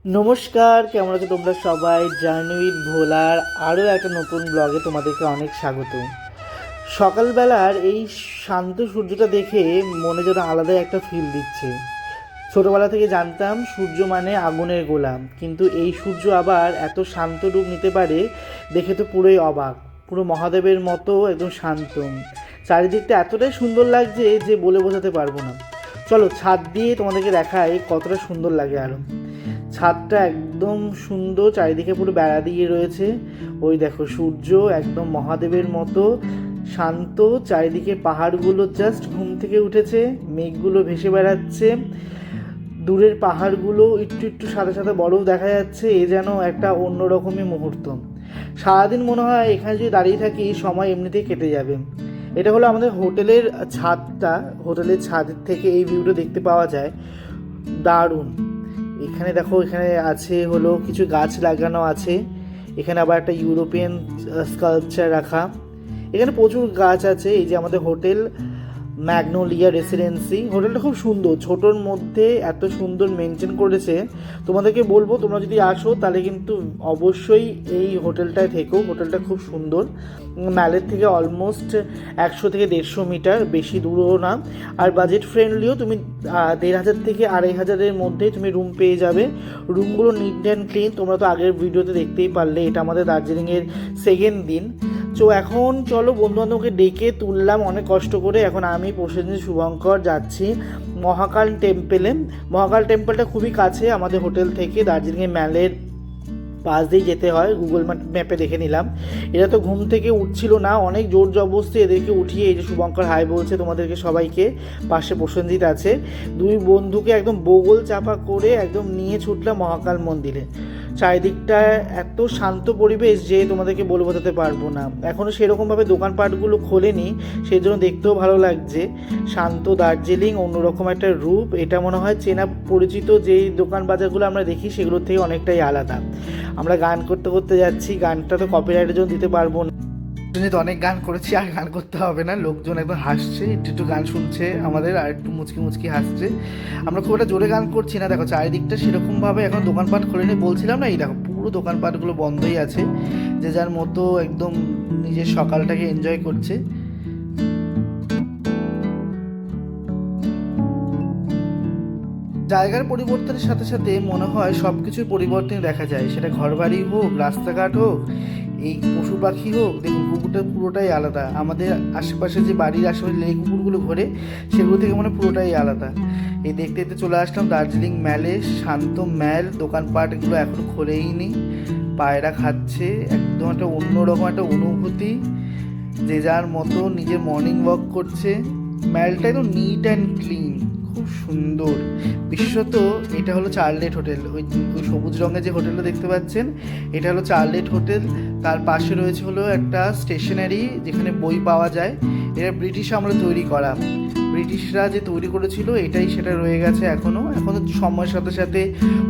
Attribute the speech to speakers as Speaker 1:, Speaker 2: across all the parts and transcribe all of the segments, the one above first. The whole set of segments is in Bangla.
Speaker 1: নমস্কার, কেমন আছো তোমরা সবাই? জার্নি উইথ ভোলার আরও একটা নতুন ব্লগে তোমাদেরকে অনেক স্বাগত। সকালবেলার এই শান্ত সূর্যটা দেখে মনে যেন আলাদাই একটা ফিল দিচ্ছে। ছোটোবেলা থেকে জানতাম সূর্য মানে আগুনের গোলাম, কিন্তু এই সূর্য আবার এত শান্ত রূপ নিতে পারে দেখে তো পুরোই অবাক। পুরো মহাদেবের মতো একদম শান্ত। চারিদিকটা এতটাই সুন্দর লাগছে যে বলে বোঝাতে পারবো না। চলো ছাদ দিয়ে তোমাদেরকে দেখাই কতটা সুন্দর লাগে আরও। ছাদটা একদম সুন্দর, চারিদিকে পুরো বেড়া দিয়ে রয়েছে। ওই দেখো সূর্য একদম মহাদেবের মতো শান্ত, চারিদিকে পাহাড়গুলো জাস্ট ঘুম থেকে উঠেছে, মেঘগুলো ভেসে বেড়াচ্ছে, দূরের পাহাড়গুলো একটু একটু সাদা সাদা বরফ দেখা যাচ্ছে। এ যেন একটা অন্যরকমই মুহূর্ত। সারাদিন মনে হয় এখানে যদি দাঁড়িয়ে থাকি সময় এমনিতেই কেটে যাবে। এটা হলো আমাদের হোটেলের ছাদটা। হোটেলের ছাদের থেকে এই ভিউটা দেখতে পাওয়া যায়, দারুণ। এখানে দেখো, এখানে আছে হলো কিছু গাছ লাগানো আছে। এখানে আবার একটা ইউরোপিয়ান স্কাল্পচার রাখা। এখানে প্রচুর গাছ আছে। এই যে আমাদের হোটেল ম্যাগনোলিয়া রেসিডেন্সি, হোটেলটা খুব সুন্দর, ছোটোর মধ্যে এত সুন্দর মেনটেন করেছে। তোমাদেরকে বলবো তোমরা যদি আসো তাহলে কিন্তু অবশ্যই এই হোটেলটায় থেকো। হোটেলটা খুব সুন্দর, ম্যালের থেকে অলমোস্ট 100 থেকে 150 মিটার, বেশি দূরও না। আর বাজেট ফ্রেন্ডলিও, তুমি 1500 থেকে 2500-এর মধ্যে তুমি রুম পেয়ে যাবে। রুমগুলো নিট অ্যান্ড ক্লিন, তোমরা তো আগের ভিডিওতে দেখতেই পারলে। এটা আমাদের দার্জিলিংয়ের সেকেন্ড দিন। তো এখন চলো, বন্ধুবান্ধবকে ডেকে তুললাম অনেক কষ্ট করে। এখন আমি, প্রসেনজিৎ, শুভঙ্কর যাচ্ছি মহাকাল টেম্পেলে। মহাকাল টেম্পলটা খুবই কাছে আমাদের হোটেল থেকে, দার্জিলিংয়ের ম্যালের পাশ দিয়ে যেতে হয়। গুগল ম্যাপে দেখে নিলাম। এরা তো ঘুম থেকে উঠছিল না, অনেক জোর জবরদস্তি এদেরকে উঠিয়ে, এই যে শুভঙ্কর হাই বলছে তোমাদেরকে সবাইকে, পাশে প্রসেনজিৎ আছে, দুই বন্ধুকে একদম বগল চাপা করে একদম নিয়ে ছুটলাম মহাকাল মন্দিরে। চারিদিকটা এত শান্ত পরিবেশ যে তোমাদেরকে বলে বোঝাতে পারবো না। এখনও সেরকমভাবে দোকানপাটগুলো খোলেনি, সেই জন্য দেখতেও ভালো লাগছে। শান্ত দার্জিলিং, অন্যরকম একটা রূপ। এটা মনে হয় চেনা পরিচিত যেই দোকান বাজারগুলো আমরা দেখি সেগুলোর থেকে অনেকটাই আলাদা। আমরা গান করতে করতে যাচ্ছি, গানটা তো কপিরাইটের জন্য দিতে পারবো না। তো অনেক গান করেছি, আর গান করতে হবে না। লোকজন একদম হাসছে, একটু একটু গান শুনছে আমাদের, আর একটু মুচকি মুচকি হাসছে। আমরা খুব একটা জোরে গান করছি না। দেখো চারিদিকটা সেরকমভাবে এখন দোকানপাট খোলেনি, বলছিলাম না, এই দেখো পুরো দোকানপাটগুলো বন্ধই আছে। যে যার মতো একদম নিজের সকালটাকে এনজয় করছে। জায়গার পরিবর্তনের সাথে সাথে মনে হয় সব কিছুর পরিবর্তন দেখা যায়, সেটা ঘরবাড়ি হোক, রাস্তাঘাট হোক, এই পশু পাখি হোক। দেখুন কুকুরটা পুরোটাই আলাদা। আমাদের আশেপাশে যে বাড়ির আশেপাশে লেক কুকুরগুলো ঘোরে, সেগুলো থেকে মানে পুরোটাই আলাদা। এই দেখতে দেখতে চলে আসলাম দার্জিলিং ম্যালে। শান্ত ম্যাল, দোকানপাটগুলো এখনো খোলেই নি। পায়রা খাচ্ছে, একদম একটা অন্যরকম একটা অনুভূতি। যে যার মতো নিজের মর্নিং ওয়াক করছে। ম্যালটা একদম নিট অ্যান্ড ক্লিন, খুব সুন্দর। বিশেষত এটা হলো চার্লেট হোটেল। ওই ওই সবুজ রঙের যে হোটেলটা দেখতে পাচ্ছেন, এটা হলো চার্লেট হোটেল। তার পাশে রয়েছে হলো একটা স্টেশনারি, যেখানে বই পাওয়া যায়। এটা ব্রিটিশ আমলে তৈরি করা। ব্রিটিশরা যে তৈরি করেছিল এটাই সেটা রয়ে গেছে এখনও। সময়ের সাথে সাথে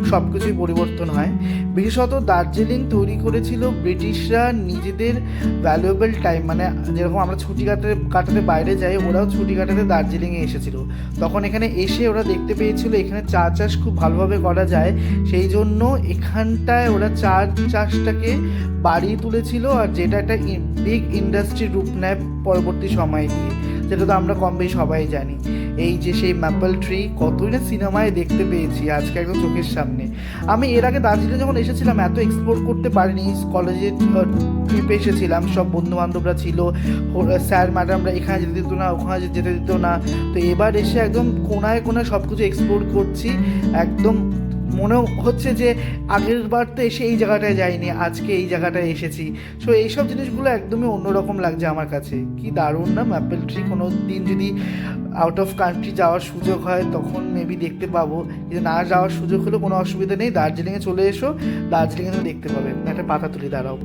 Speaker 1: সব কিছুই পরিবর্তন হয়। বিশেষত দার্জিলিং তৈরি করেছিল ব্রিটিশরা নিজেদের ভ্যালুয়েবল টাইম, মানে যেরকম আমরা ছুটি কাটাতে বাইরে যাই, ওরাও ছুটি কাটাতে দার্জিলিংয়ে এসেছিল। তখন এখানে এসে ওরা দেখতে পেয়েছিল এখানে চা চাষ খুব ভালোভাবে করা যায়, সেই জন্য এখানটায় ওরা চা চাষটাকে বাড়িয়ে তুলেছিল। আর যেটা একটা বিগ ইন্ডাস্ট্রির রূপ নেয় পরবর্তী সময় দিয়ে, যেটা তো আমরা কম বেশি সবাই জানি। এই যে সেই ম্যাপল ট্রি, কতই না সিনেমায় দেখতে পেয়েছি, আজকে একদম চোখের সামনে। আমি এর আগে দার্জিলিং যখন এসেছিলাম এত এক্সপ্লোর করতে পারিনি। কলেজের ট্রিপে এসেছিলাম, সব বন্ধুবান্ধবরা ছিল, স্যার ম্যাডামরা এখানে যেতে দিত না, ওখানে যেতে দিত না। তো এবার এসে একদম কোনায় কোনায় সব কিছু এক্সপ্লোর করছি। একদম মনে হচ্ছে যে আগের বার তো এসে এই জায়গাটায় যাইনি, আজকে এই জায়গাটায় এসেছি। সো এইসব জিনিসগুলো একদমই অন্যরকম লাগছে আমার কাছে। কি দারুণ না ম্যাপেল ট্রি! কোনো দিন যদি আউট অফ কান্ট্রি যাওয়ার সুযোগ হয় তখন মেবি দেখতে পাবো। কিন্তু না যাওয়ার সুযোগ হলেও কোনো অসুবিধা নেই, দার্জিলিংয়ে চলে এসো, দার্জিলিংয়ে তুমি দেখতে পাবে। একটা পাতা তুলি, দাঁড়াও।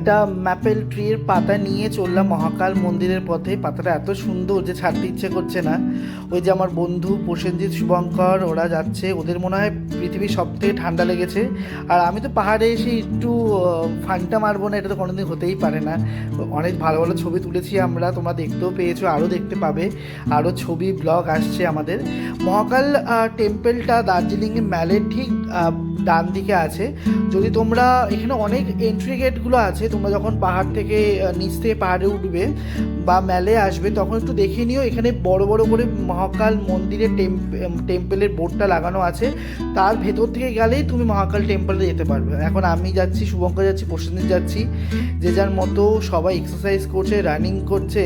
Speaker 1: একটা ম্যাপেল ট্রির পাতা নিয়ে চললাম মহাকাল মন্দিরের পথে। পাতাটা এত সুন্দর যে ছাড়তে ইচ্ছে করছে না। ওই যে আমার বন্ধু প্রসেনজিৎ, শুভঙ্কর ওরা যাচ্ছে, ওদের মনে হয় পৃথিবীর সব থেকে ঠান্ডা লেগেছে। আর আমি তো পাহাড়ে এসে একটু ফান্টা মারবো না, এটা তো কোনোদিন হতেই পারে না। অনেক ভালো ভালো ছবি তুলেছি আমরা, তোমরা দেখতেও পেয়েছো, আরও দেখতে পাবে, আরও ছবি ব্লগ আসছে আমাদের। মহাকাল টেম্পলটা দার্জিলিংয়ে ম্যালের ঠিক ডান দিকে আছে। যদি তোমরা এখানে অনেক এন্ট্রি গেটগুলো আছে, তোমরা যখন পাহাড় থেকে নিচ থেকে পাহাড়ে উঠবে বা ম্যালে আসবে তখন একটু দেখে নিও, এখানে বড় বড় করে মহাকাল মন্দিরের টেম্পলের বোর্ডটা লাগানো আছে। তার ভেতর থেকে গেলেই তুমি মহাকাল টেম্পলে যেতে পারবে। এখন আমি যাচ্ছি, শুভঙ্কর যাচ্ছি, প্রসেনজিৎ যাচ্ছি, যে যার মতো সবাই এক্সারসাইজ করছে, রানিং করছে।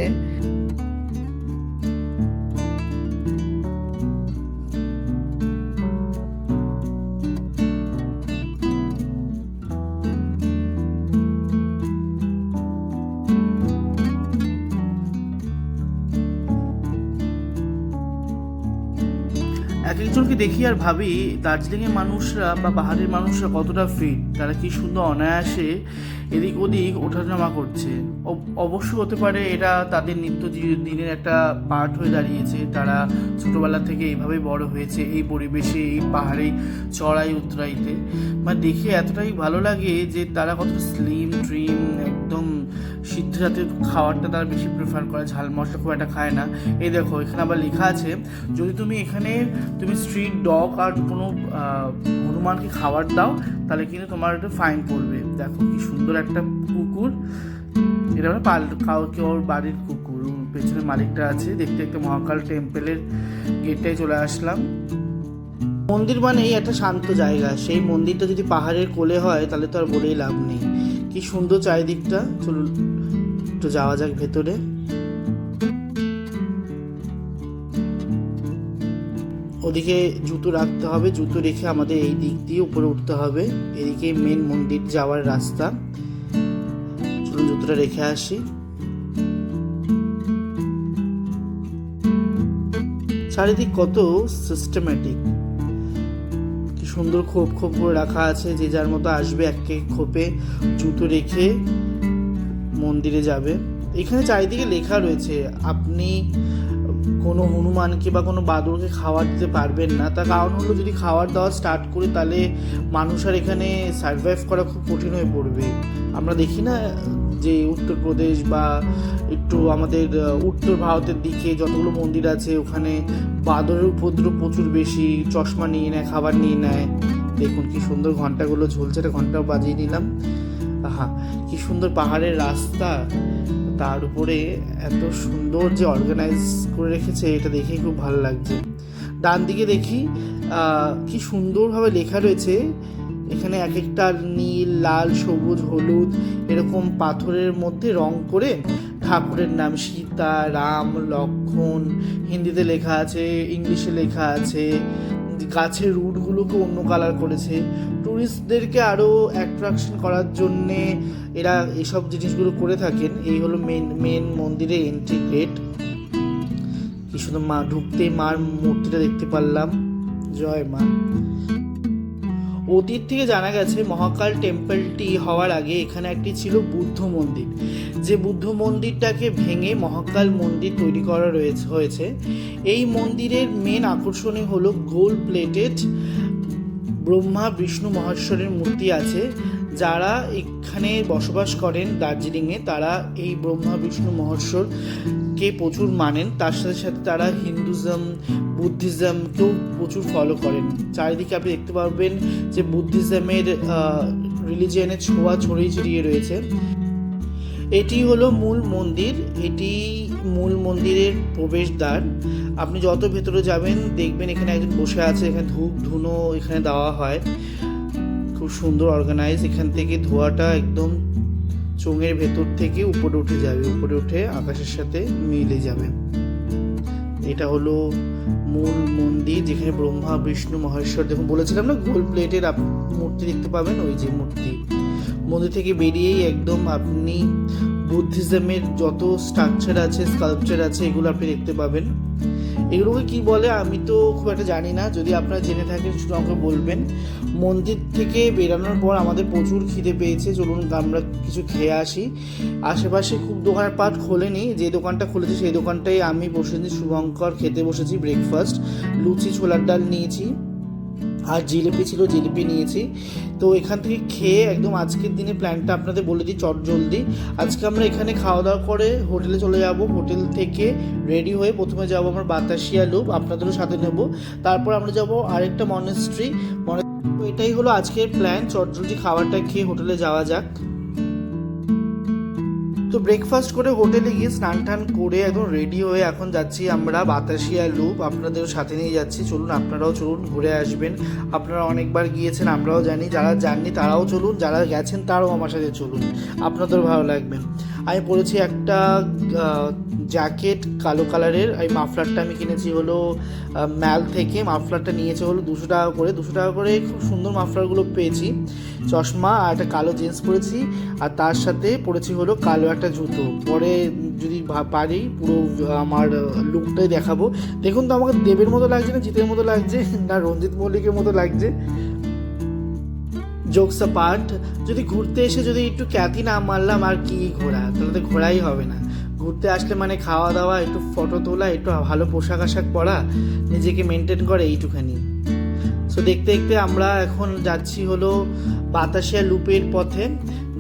Speaker 1: এক একজনকে দেখি আর ভাবি দার্জিলিংয়ের মানুষরা বা পাহাড়ের মানুষরা কতটা ফিট, তারা কি সুন্দর অনায়াসে এদিক ওদিক ওঠানামা করছে। অবশ্য হতে পারে এটা তাদের নিত্য দিনের একটা পার্ট হয়ে দাঁড়িয়েছে। তারা ছোটোবেলা থেকে এইভাবেই বড় হয়েছে, এই পরিবেশে, এই পাহাড়ে চড়াই উতরাইতে। মানে দেখে এতটাই ভালো লাগে যে তারা কত স্লিম ট্রিম, একদম সিদ্ধ জাতীয় খাবারটা তারা বেশি প্রেফার করে, ঝাল মশলা খুব একটা খায় না। এই দেখো এখানে আবার লেখা আছে, যদি তুমি স্ট্রিট ডগ আর কোনো হনুমানকে খাবার দাও তাহলে কিন্তু তোমার একটা ফাইন পড়বে। দেখো কি সুন্দর একটা কুকুর, এটা মানে কাউকে ওর বাড়ির কুকুর, পেছনে মালিকটা আছে। দেখতে দেখতে মহাকাল টেম্পলের গেটটায় চলে আসলাম। মন্দির মানেই একটা শান্ত জায়গা, সেই মন্দিরটা যদি পাহাড়ের কোলে হয় তাহলে তো আর বলেই লাভ নেই। কি সুন্দর চারিদিকটা। চলুন একটু যাওয়া যাক ভেতরে। ওদিকে জুতো রাখতে হবে, জুতো রেখে আমাদের এই দিক দিয়ে উপরে উঠতে হবে। এদিকে মেন মন্দির যাওয়ার রাস্তা। চলুন জুতোটা রেখে আসি। চারিদিক কত সিস্টেম্যাটিক, কি সুন্দর খোপ খোপ করে রাখা আছে। যে যার মতো আসবে এক এক খোপে জুতো রেখে মন্দিরে যাবে। এখানে চারিদিকে লেখা রয়েছে আপনি কোনো হনুমানকে বা কোনো বাদুড়কে খাবার দিতে পারবেন না। তার কারণ হলো, যদি খাবার দেওয়া স্টার্ট করি তাহলে মানুষ আর এখানে সার্ভাইভ করা খুব কঠিন হয়ে পড়বে। আমরা দেখি না যে উত্তরপ্রদেশ বা একটু আমাদের উত্তর ভারতের দিকে যতগুলো মন্দির আছে ওখানে বাদরের উপদ্রব প্রচুর বেশি, চশমা নিয়ে নেয়, খাবার নিয়ে নেয়। দেখুন কি সুন্দর ঘন্টাগুলো ঝুলছে, একটা ঘন্টাও বাজিয়ে নিলাম। আহা কি সুন্দর পাহাড়ের রাস্তা, তার উপরে এত সুন্দর যে অর্গানাইজ করে রেখেছে, এটা দেখেই খুব ভালো লাগছে। ডান দিকে দেখি কি সুন্দরভাবে লেখা রয়েছে। এখানে এক একটা নীল, লাল, সবুজ, হলুদ এরকম পাথরের মধ্যে রং করে ঠাকুরের নাম সীতা, রাম, লক্ষ্মণ হিন্দিতে লেখা আছে, ইংলিশে লেখা আছে। গাছের রুটগুলোকে অন্য কালার করেছে ট্যুরিস্টদেরকে আরও অ্যাট্রাকশন করার জন্যে এরা এসব জিনিসগুলো করে থাকেন। এই হলো মেন মন্দিরের এন্ট্রি গেট। কি সুন্দর, মা ঢুকতেই মার মূর্তিটা দেখতে পারলাম। জয় মা। অতীত থেকে জানা গেছে মহাকাল টেম্পলটি হওয়ার আগে এখানে একটি ছিল বুদ্ধ মন্দির, যে বুদ্ধ মন্দিরটাকে ভেঙে মহাকাল মন্দির তৈরি করা হয়েছে। এই মন্দিরের মেন আকর্ষণই হলো গোল্ড প্লেটেড ব্রহ্মা, বিষ্ণু, মহেশ্বরের মূর্তি আছে। যারা এখানে বসবাস করেন দার্জিলিংয়ে তারা এই ব্রহ্মা, বিষ্ণু, মহেশ্বরকে প্রচুর মানেন। তার সাথে সাথে তারা হিন্দুজম, বুদ্ধিজমকেও প্রচুর ফলো করেন। চারিদিকে আপনি দেখতে পাবেন যে বুদ্ধিজমের রিলিজিয়নের ছোঁয়া ছড়িয়ে ছিটিয়ে রয়েছে। এটি হলো মূল মন্দির, এটি মূল মন্দিরের প্রবেশদ্বার। আপনি যত ভেতরে যাবেন দেখবেন এখানে একজন বসে আছে, এখানে ধূপ ধুনো এখানে দেওয়া হয়। খুব সুন্দর অর্গানাইজ। এখান থেকে ধোঁয়াটা একদম চোঙের ভেতর থেকে উপরে উঠে যাবে, উপরে উঠে আকাশের সাথে মিলে যাবে। এটা হলো মূল মন্দির, যেখানে ব্রহ্মা, বিষ্ণু, মহেশ্বর, দেখুন বলেছিলাম না গোল্ড প্লেটের মূর্তি দেখতে পাবেন, ওই যে মূর্তি। মন্দির থেকে বেরিয়েই একদম আপনি বুদ্ধিজমের যত স্ট্রাকচার আছে, স্কাল্পচার আছে, এগুলো আপনি দেখতে পাবেন। এগুলোকে কি বলে আমি তো খুব একটা জানি না, যদি আপনারা জেনে থাকেন শুধু আমাকে বলবেন। মন্দির থেকে বেরানোর পর আমাদের প্রচুর খিদে পেয়েছে, চলুন আমরা কিছু খেয়ে আসি। আশেপাশে খুব দোকানের পাট খোলেনি, যে দোকানটা খুলেছে সেই দোকানটাই আমি বসেছি, শুভঙ্কর খেতে বসেছি ব্রেকফাস্ট। লুচি ছোলার ডাল নিয়েছি আর জিলিপি ছিল, জিলিপি নিয়েছি। তো এখান থেকে খেয়ে একদম আজকের দিনে প্ল্যানটা আপনাদের বলে দিই চটজলদি। আজকে আমরা এখানে খাওয়া দাওয়া করে হোটেলে চলে যাব। হোটেল থেকে রেডি হয়ে প্রথমে যাব আমরা বাতাসিয়া লুপ, আপনাদেরও সাথে নেব। তারপর আমরা যাব আরেকটা মনেস্ট্রি। এটাই হলো আজকের প্ল্যান, চটজলদি খাবারটা খেয়ে হোটেলে যাওয়া যাক। তো ব্রেকফাস্ট করে হোটেলে গিয়ে স্নান টান করে একদম রেডি হয়ে এখন যাচ্ছি আমরা বাতাসিয়া লুপ, আপনাদেরও সাথে নিয়ে যাচ্ছি। চলুন আপনারাও চলুন, ঘুরে আসবেন। আপনারা অনেকবার গিয়েছেন, আমরাও জানি, যারা যাননি তারাও চলুন, যারা গেছেন তারাও আমার সাথে চলুন, আপনাদেরও ভালো লাগবে। আমি পরেছি একটা জ্যাকেট কালো কালারের, এই মাফলারটা আমি কিনেছি হলো ম্যাল থেকে। মাফলারটা নিয়েছে হলো 200 টাকা করে, 200 টাকা করে খুব সুন্দর মাফলারগুলো পেয়েছি। চশমা আর একটা কালো জিন্স পরেছি, আর তার সাথে পরেছি হলো কালো একটা জুতো। পরে যদি পারি পুরো আমার লুকটাই দেখাবো। দেখুন তো আমাকে দেবের মতো লাগছে না জিতের মতো লাগছে না রঞ্জিত মল্লিকের মতো লাগছে। জোকস পার্ট, যদি ঘুরতে এসে যদি একটু খ্যাতি না মারলাম আর কি ঘোরা, তাহলে তো ঘোরাই হবে না। ঘুরতে আসলে মানে খাওয়া দাওয়া, একটু ফটো তোলা, একটু ভালো পোশাক আশাক পরা, নিজেকে মেনটেন করে, এইটুখানি। সো দেখতে দেখতে আমরা এখন যাচ্ছি হলো বাতাসিয়া লুপের পথে।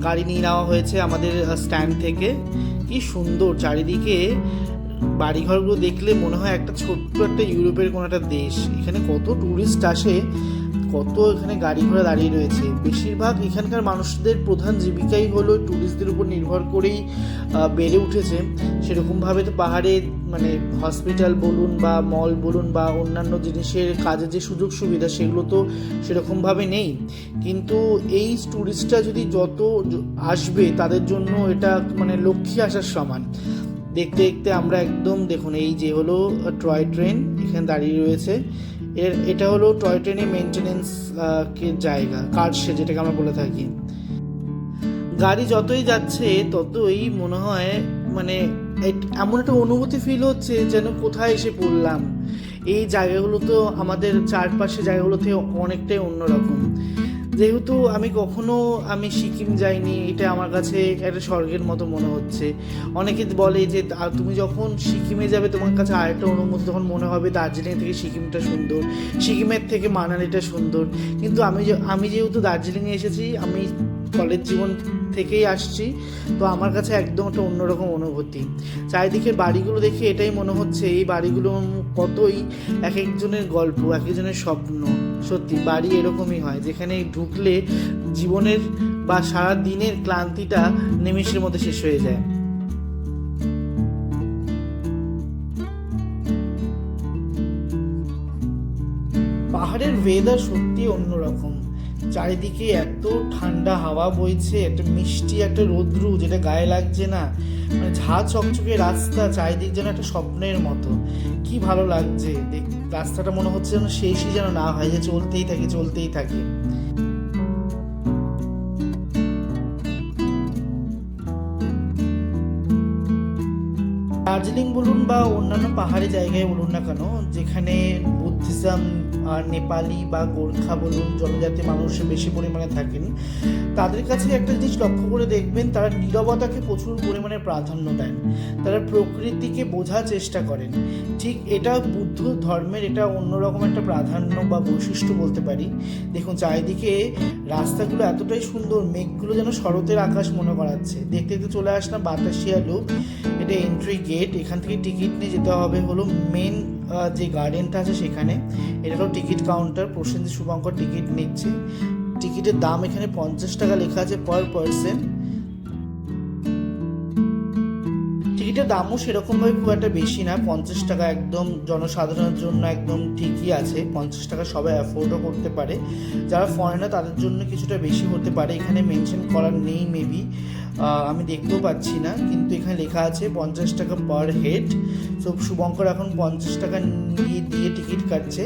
Speaker 1: গাড়ি নিয়ে নেওয়া হয়েছে আমাদের স্ট্যান্ড থেকে। কি সুন্দর চারিদিকে বাড়িঘরগুলো দেখলে মনে হয় একটা ছোট্ট একটা ইউরোপের কোনো একটা দেশ। এখানে কত ট্যুরিস্ট আসে, কত এখানে গাড়ি ঘোড়া দাঁড়িয়ে রয়েছে। বেশিরভাগ এখানকার মানুষদের প্রধান জীবিকাই হলো ট্যুরিস্টদের উপর নির্ভর করেই বেড়ে উঠেছে। সেরকমভাবে তো পাহাড়ে মানে হসপিটাল বলুন বা মল বলুন বা অন্যান্য জিনিসের কাজের যে সুযোগ সুবিধা সেগুলো তো সেরকমভাবে নেই। কিন্তু এই ট্যুরিস্টরা যদি যত আসবে তাদের জন্য এটা মানে লক্ষ্মী আসার সমান। দেখতে দেখতে আমরা একদম দেখুন এই যে হলো টয় ট্রেন এখানে দাঁড়িয়ে রয়েছে। এটা হলো টয় ট্রেনের মেনটেনেন্স জায়গা, কার্সে যেটাকে আমরা বলে থাকি। গাড়ি যতই যাচ্ছে ততই মনে হয় মানে এমন একটা অনুভূতি ফিল হচ্ছে যেন কোথায় এসে পড়লাম। এই জায়গাগুলো তো আমাদের চারপাশে জায়গাগুলো থেকে অনেকটাই অন্যরকম। যেহেতু আমি সিকিম যাইনি, এটা আমার কাছে একটা স্বর্গের মতো মনে হচ্ছে। অনেকে বলে যে তুমি যখন সিকিমে যাবে তোমার কাছে আরেকটা অনুভূতি তখন মনে হবে দার্জিলিং থেকে সিকিমটা সুন্দর, সিকিমের থেকে মানালিটা সুন্দর। কিন্তু আমি যেহেতু দার্জিলিংয়ে এসেছি, আমি কলেজ জীবন থেকেই আসছি, তো আমার কাছে একদম একটা অন্যরকম অনুভূতি। চারিদিকের বাড়িগুলো দেখে এটাই মনে হচ্ছে এই বাড়িগুলো কতই এক একজনের গল্প, এক একজনের স্বপ্ন। সত্যি বাড়ি এরকমই হয়, যেখানে ঢুকলে জীবনের বা সারা দিনের ক্লান্তিটা নিমেষের মধ্যে শেষ হয়ে যায়। পাহাড়ের ওয়েদার সত্যি অন্যরকম। চারিদিকে এত ঠান্ডা হাওয়া বইছে, একটা মিষ্টি একটা রৌদ্রু যেটা গায়ে লাগছে না, মানে ঝাঁ চকচকে রাস্তা, চারিদিক যেন একটা স্বপ্নের মতো। কি ভালো লাগছে রাস্তাটা, মনে হচ্ছে যেন শেষই যেন না হয়, যে চলতেই থাকে চলতেই থাকে। দার্জিলিং বলুন বা অন্যান্য পাহাড়ি জায়গায় বলুন না কেন, যেখানে বুদ্ধিজম আর নেপালি বা গোর্খা বলুন জনজাতি মানুষ বেশি পরিমাণে থাকেন, তাদের কাছে একটা জিনিস লক্ষ্য করে দেখবেন, তারা নীরবতাকে প্রচুর পরিমাণে প্রাধান্য দেন, তারা প্রকৃতিকে বোঝার চেষ্টা করেন। ঠিক এটা বুদ্ধ ধর্মের এটা অন্যরকম একটা প্রাধান্য বা বৈশিষ্ট্য বলতে পারি। দেখুন চারিদিকে রাস্তাগুলো এতটাই সুন্দর, মেঘগুলো যেন শরতের আকাশ মনে করাচ্ছে। দেখতে দেখতে চলে আসলাম বাতাসিয়া লুপ, এটা এন্ট্রি গেট। এখান থেকে টিকিট নিয়ে যেতে হবে হলো মেন যে গার্ডেনটা আছে সেখানে। এটা হলো ticket counter, Prosenjit Shubhankar ticket নিচ্ছে। টিকিটের দাম এখানে 50 টাকা লেখা আছে পার পারসন। টিকিটের দামও সেরকমভাবে খুব একটা বেশি না, 50 টাকা একদম জনসাধারণের জন্য একদম ঠিকই আছে। 50 টাকা সবাই অ্যাফোর্ডও করতে পারে, যারা ফরেনার তাদের জন্য কিছুটা বেশি হতে পারে। এখানে মেনশন করার নেই মেবি, আমি দেখতেও পাচ্ছি না, কিন্তু এখানে লেখা আছে 50 টাকা পার হেড। সো শুভঙ্কর এখন 50 টাকা দিয়ে টিকিট কাটছে।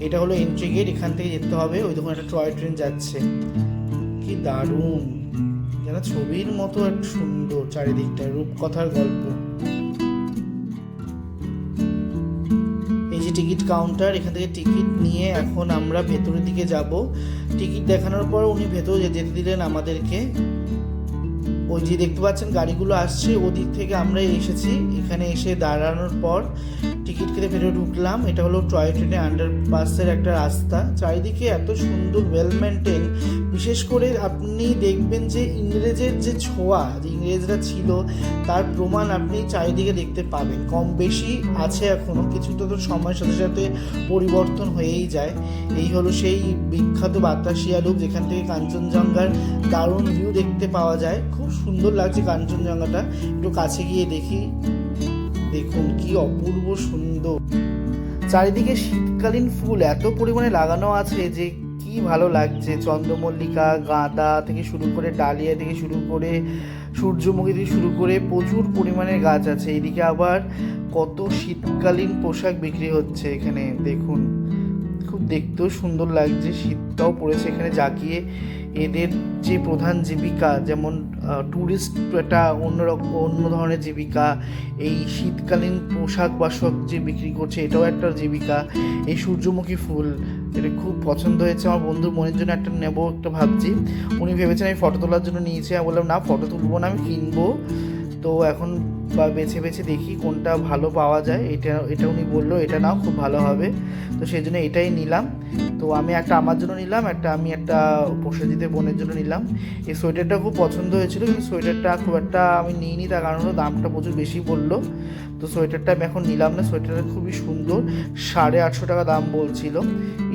Speaker 1: এটা হলো এন্ট্রি গেট, এখান থেকে যেতে হবে। ওই দেখুন একটা টয় ট্রেন যাচ্ছে, কি দারুণ, যেন ছবির মতো এক সুন্দর চারিদিকটা, রূপকথার গল্প। যে টিকিট কাউন্টার, এখান থেকে টিকিট নিয়ে এখন আমরা ভেতরের দিকে যাব। টিকিট দেখানোর পর উনি ভেতরে যেতে দিলেন আমাদেরকে। ওই যে দেখতে পাচ্ছেন গাড়িগুলো আসছে, ওদিক থেকে আমরা এসেছি। এখানে এসে দাঁড়ানোর পর টিকিট কেটে ভেতরে ঢুকলাম। এটা হলো টয় ট্রেনে আন্ডারপাসের একটা রাস্তা। চারিদিকে এত সুন্দর, ওয়েল মেনটেন। বিশেষ করে আপনি দেখবেন যে ইংরেজের যে ছোঁয়া, যে ইংরেজরা ছিল তার প্রমাণ আপনি চারিদিকে দেখতে পাবেন। কম বেশি আছে এখনও, কিছুটা তো সময়ের সাথে সাথে পরিবর্তন হয়েই যায়। এই হলো সেই বিখ্যাত বাতাসিয়া লুপ, যেখান থেকে কাঞ্চনজঙ্ঘার দারুণ ভিউ দেখতে পাওয়া যায়। খুব সুন্দর লাগছে কাঞ্চনজঙ্ঘাটা। একটু কাছে গিয়ে দেখি, দেখুন কি অপূর্ব সুন্দর। চারিদিকে শীতকালীন ফুল এত পরিমাণে লাগানো আছে যে কি ভালো লাগছে। চন্দ্রমল্লিকা, গাঁদা থেকে শুরু করে, ডালিয়া থেকে শুরু করে, সূর্যমুখী থেকে শুরু করে প্রচুর পরিমাণে গাছ আছে। এদিকে আবার কত শীতকালীন পোশাক বিক্রি হচ্ছে এখানে, দেখুন খুব দেখতেও সুন্দর লাগছে। শীতটাও পড়েছে এখানে জাগিয়ে। এদের যে প্রধান জীবিকা, যেমন ট্যুরিস্ট একটা অন্য ধরনের জীবিকা, এই শীতকালীন পোশাক বাসক যে বিক্রি করছে এটাও একটা জীবিকা। এই সূর্যমুখী ফুল এটা খুব পছন্দ হয়েছে আমার বন্ধুর মনের জন্য, একটা নেবো একটা ভাবছি। উনি ভেবেছেন আমি ফটো তোলার জন্য নিয়েছি। আমি বললাম না, ফটো তুলবো না, আমি কিনবো। তো এখন বেছে বেছে দেখি কোনটা ভালো পাওয়া যায়। এটা উনি বললো এটা নাও, খুব ভালো হবে। তো সেই জন্য এটাই নিলাম। তো আমি একটা আমার জন্য নিলাম, আমি একটা প্রসেনজিতের বোনের জন্য নিলাম। এই সোয়েটারটা খুব পছন্দ হয়েছিল, কিন্তু সোয়েটারটা খুব একটা আমি নিইনি, তার কারণ হলো দামটা প্রচুর বেশি পড়লো। তো সোয়েটারটা আমি এখন নিলাম না। সোয়েটারটা খুবই সুন্দর, 850 টাকা দাম বলছিল।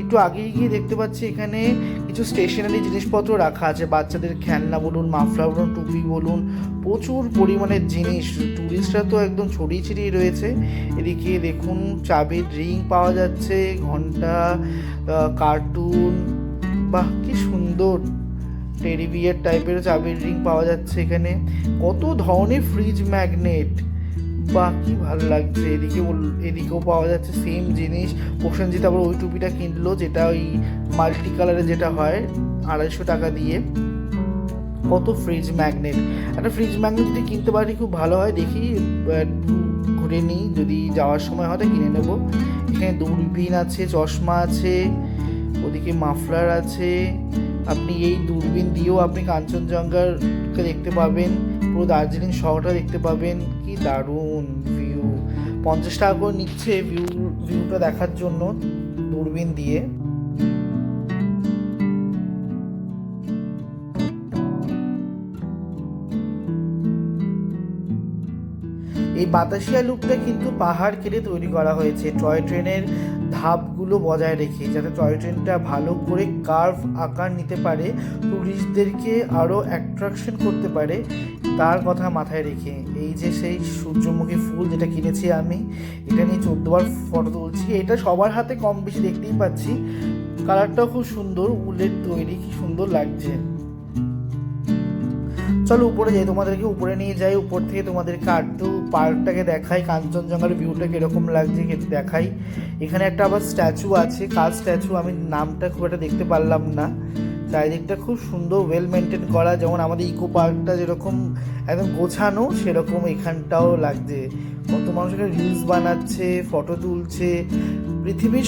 Speaker 1: একটু আগে গিয়ে দেখতে পাচ্ছি এখানে কিছু স্টেশনারি জিনিসপত্র রাখা আছে। বাচ্চাদের খেলনা বলুন, মাফলার বলুন, টুপি বলুন, প্রচুর পরিমাণের জিনিস। টুরিস্টরা তো একদম ছড়িয়ে ছিটিয়ে রয়েছে। এদিকে দেখুন চাবির রিং পাওয়া যাচ্ছে, ঘন্টা, কার্টুন, বাহ কি সুন্দর। টেডি বিয়ার টাইপের চাবির রিং পাওয়া যাচ্ছে এখানে। কত ধরনের ফ্রিজ ম্যাগনেট, বাহ কি ভালো লাগছে। এদিকেও পাওয়া যাচ্ছে সেম জিনিস। প্রসেনজিৎ আবার ওই টুপিটা কিনলো, যেটা ওই মাল্টি কালারের যেটা হয় 250 টাকা দিয়ে। কত ফ্রিজ ম্যাগনেট, একটা ফ্রিজ ম্যাগনেট যদি কিনতে পারি খুব ভালো হয়। দেখি ঘুরে নিই, যদি যাওয়ার সময় হয় কিনে নেব। এখানে দূরবীন আছে, চশমা আছে, ওদিকে মাফলার আছে। আপনি এই দূরবীন দিয়েও আপনি কাঞ্চনজঙ্ঘাকে দেখতে পাবেন, পুরো দার্জিলিং শহরটা দেখতে পাবেন। কি দারুণ ভিউ। 50 টাকা করে নিচ্ছে ভিউটা দেখার জন্য দূরবীন দিয়ে। এই বাতাসিয়া লুপটা কিন্তু পাহাড় কেটে তৈরি করা হয়েছে টয় ট্রেনের ধাপগুলো বজায় রেখে, যাতে টয় ট্রেনটা ভালো করে কার্ভ আকার নিতে পারে, টুরিস্টদেরকে আরও অ্যাট্রাকশন করতে পারে, তার কথা মাথায় রেখে। এই যে সেই সূর্যমুখী ফুল যেটা কিনেছি আমি, এটা নিয়ে 14 বার ফটো তুলছি। এটা সবার হাতে কম বেশি দেখতেই পাচ্ছি। কালারটাও খুব সুন্দর, উলের তৈরি, কি সুন্দর লাগছে। চলো উপরে যাই, তোমাদেরকে উপরে নিয়ে যাই। উপর থেকে তোমাদেরকে আরেকটু পার্কটাকে দেখাই, কাঞ্চনজঙ্ঘার ভিউটা কীরকম লাগছে দেখাই। এখানে একটা আবার স্ট্যাচু আছে, কার স্ট্যাচু আমি নামটা খুব একটা দেখতে পারলাম না। চারিদিকটা খুব সুন্দর, ওয়েল মেনটেন করা। যেমন আমাদের ইকো পার্কটা যেরকম একদম গোছানো, সেরকম এখানটাও লাগছে। কত মানুষ এখানে রিলস বানাচ্ছে, ফটো তুলছে। পৃথিবীর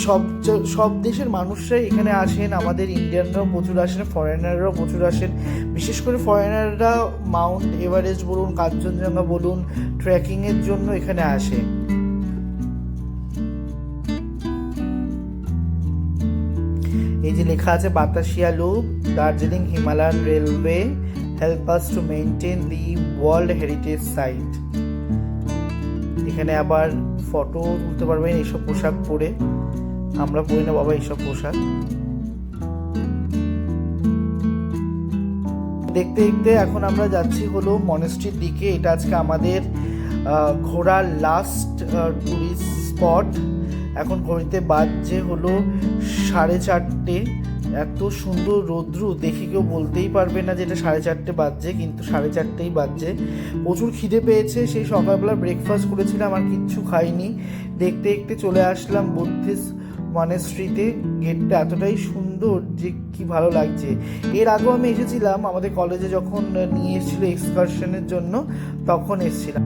Speaker 1: সব দেশের মানুষরাই এখানে আসেন। আমাদের ইন্ডিয়ানরাও প্রচুর আসেন, ফরেনাররাও প্রচুর আসেন। বিশেষ করে ফরেনাররা মাউন্ট এভারেস্ট বলুন, কাঞ্চনজঙ্ঘা বলুন, ট্রেকিংয়ের জন্য এখানে আসে। এই যে লেখা আছে Batasia loop, Darjeeling Himalayan railway help us to maintain the world heritage site. এখানে আবার ফটো তুলতে পারবেন এইসব পোশাক পরে। আমরা পরি না বাবা এইসব পোশাক। দেখতে দেখতে এখন আমরা যাচ্ছি হলো মনেস্ট্রির দিকে। এটা আজকে আমাদের ঘোরার লাস্ট টুরিস্ট স্পট। এখন ঘড়িতে বাজছে হলো 4:30। এত সুন্দর রৌদ্র দেখে কেউ বলতেই পারবে না যে এটা 4:30 বাজছে, কিন্তু 4:30 বাজছে। প্রচুর খিদে পেয়েছে, সেই সকালবেলা ব্রেকফাস্ট করেছিলাম আর কিচ্ছু খাইনি। দেখতে দেখতে চলে আসলাম বুদ্ধিস্ট মনেস্ট্রিতে। গেটটা এতটাই সুন্দর যে কি ভালো লাগছে। এর আগেও আমি এসেছিলাম, আমাদের কলেজে যখন নিয়ে এসেছিলো এক্সকারশনের জন্য, তখন এসেছিলাম।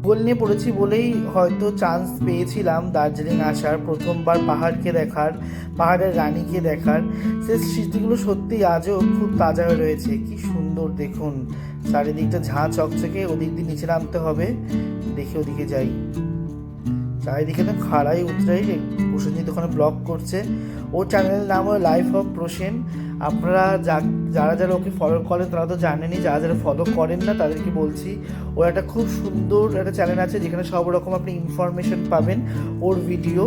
Speaker 1: ভূগোল নিয়ে পড়েছি বলেই হয়তো চান্স পেয়েছিলাম দার্জিলিং আসার, প্রথমবার পাহাড়কে দেখার, পাহাড়ের রানীকে দেখার। সে স্মৃতিগুলো সত্যি আজও খুব তাজা হয়ে রয়েছে। কি সুন্দর দেখুন, চারিদিকটা ঝাঁ চকচকে। ওদিক দিয়ে নিচে নামতে হবে, দেখি ওদিকে যাই। চারিদিকে তো খাড়াই উতরাই। প্রসেনজিৎ ওখানে ব্লগ করছে, ওর চ্যানেলের নাম হলো লাইফ অফ প্রসেন। আপনারা যারা যারা ওকে ফলো করেন তারা তো জানেনই, যারা যারা ফলো করেন না তাদেরকে বলছি, ওর একটা খুব সুন্দর একটা চ্যানেল আছে যেখানে সব রকম আপনি ইনফরমেশন পাবেন। ওর ভিডিও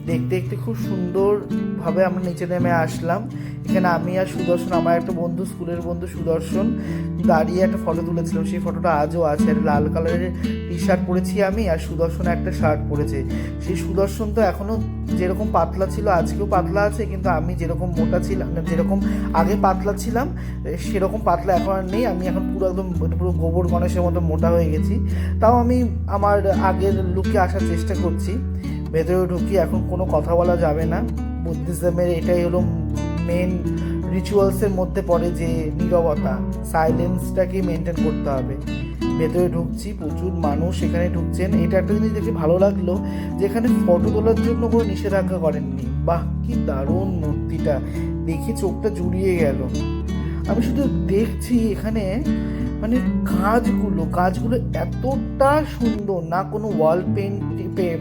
Speaker 1: দেখতে দেখতে খুব সুন্দরভাবে আমরা নিচে নেমে আসলাম। এখানে আমি আর সুদর্শন, আমার একটা বন্ধু, স্কুলের বন্ধু সুদর্শন, দাঁড়িয়ে একটা ফটো তুলেছিলাম। সেই ফটোটা আজও আছে। একটা লাল কালারের টি শার্ট পরেছি আমি, আর সুদর্শন একটা শার্ট পরেছে। সেই সুদর্শন তো এখনও যেরকম পাতলা ছিল আজকেও পাতলা আছে, কিন্তু আমি যেরকম মোটা ছিলাম, যেরকম আগে পাতলা ছিলাম সেরকম পাতলা এখন আর নেই। আমি এখন পুরো একদম পুরো গোবর গণেশের মতো মোটা হয়ে গেছি। তাও আমি আমার আগের লুকে আসার চেষ্টা করছি। ভেতরে ঢুকি, এখন কোনো কথা বলা যাবে না। বুদ্ধিজমের এটাই হলো মেন রিচুয়ালসের মধ্যে পড়ে যে নীরবতা, সাইলেন্সটাকে মেনটেন করতে হবে। ভেতরে ঢুকছি, প্রচুর মানুষ এখানে ঢুকছেন। এটা একটা জিনিস দেখে ভালো লাগলো যে এখানে ফটো তোলার জন্য কোনো নিষেধাজ্ঞা করেননি। বাহ, কি দারুণ মূর্তিটা, দেখি চোখটা জুড়িয়ে গেল। আমি শুধু দেখছি এখানে মানে কাজগুলো এতটা সুন্দর, না কোনো ওয়াল পেন্ট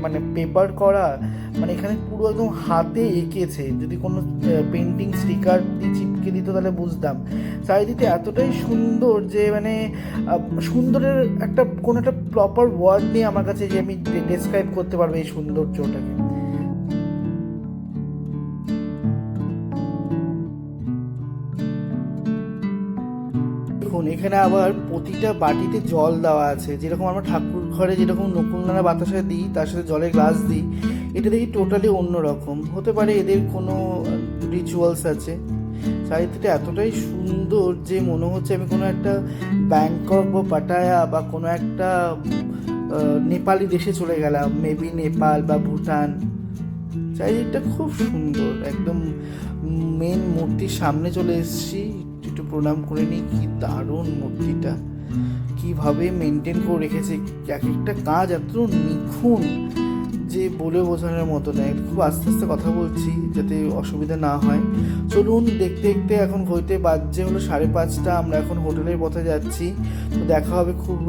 Speaker 1: মানে পেপার করা, মানে এখানে পুরো একদম হাতে এঁকেছে। যদি কোনো পেন্টিং স্টিকার দিয়ে চিপকে দিত তাহলে বুঝতাম। চারিদিকে এতটাই সুন্দর যে মানে সুন্দরের কোনো একটা প্রপার ওয়ার্ড নেই আমার কাছে যে আমি ডেসক্রাইব করতে পারবো এই সৌন্দর্যটাকে। দেখুন এখানে আবার প্রতিটা বাটিতে জল দেওয়া আছে, যেরকম আমরা ঠাকুর ঘরে যেরকম নকুলদানা বাতাসা দিই তার সাথে জলের গ্লাস দিই, এটা দেখি টোটালি অন্যরকম। হতে পারে এদের কোনো রিচুয়ালস আছে। চারিদিকটা এতটাই সুন্দর যে মনে হচ্ছে আমি কোনো একটা ব্যাংকক বা পাটায়া বা কোনো একটা নেপালি দেশে চলে গেলাম, মেবি নেপাল বা ভুটান। চারিদিকটা খুব সুন্দর। একদম মেন মূর্তির সামনে চলে এসেছি, একটু প্রণাম করে নিই। কি দারুণ মূর্তিটা, কিভাবে মেনটেন করে রেখেছে। এক একটা কাজ এত নিখুঁত যে বলে বোঝানোর মতো নয়। খুব আস্তে আস্তে কথা বলছি যাতে অসুবিধা না হয়। চলুন, দেখতে দেখতে এখন হইতে বাজছে হলো 5:30। আমরা এখন হোটেলের পথে যাচ্ছি। তো দেখা হবে খুব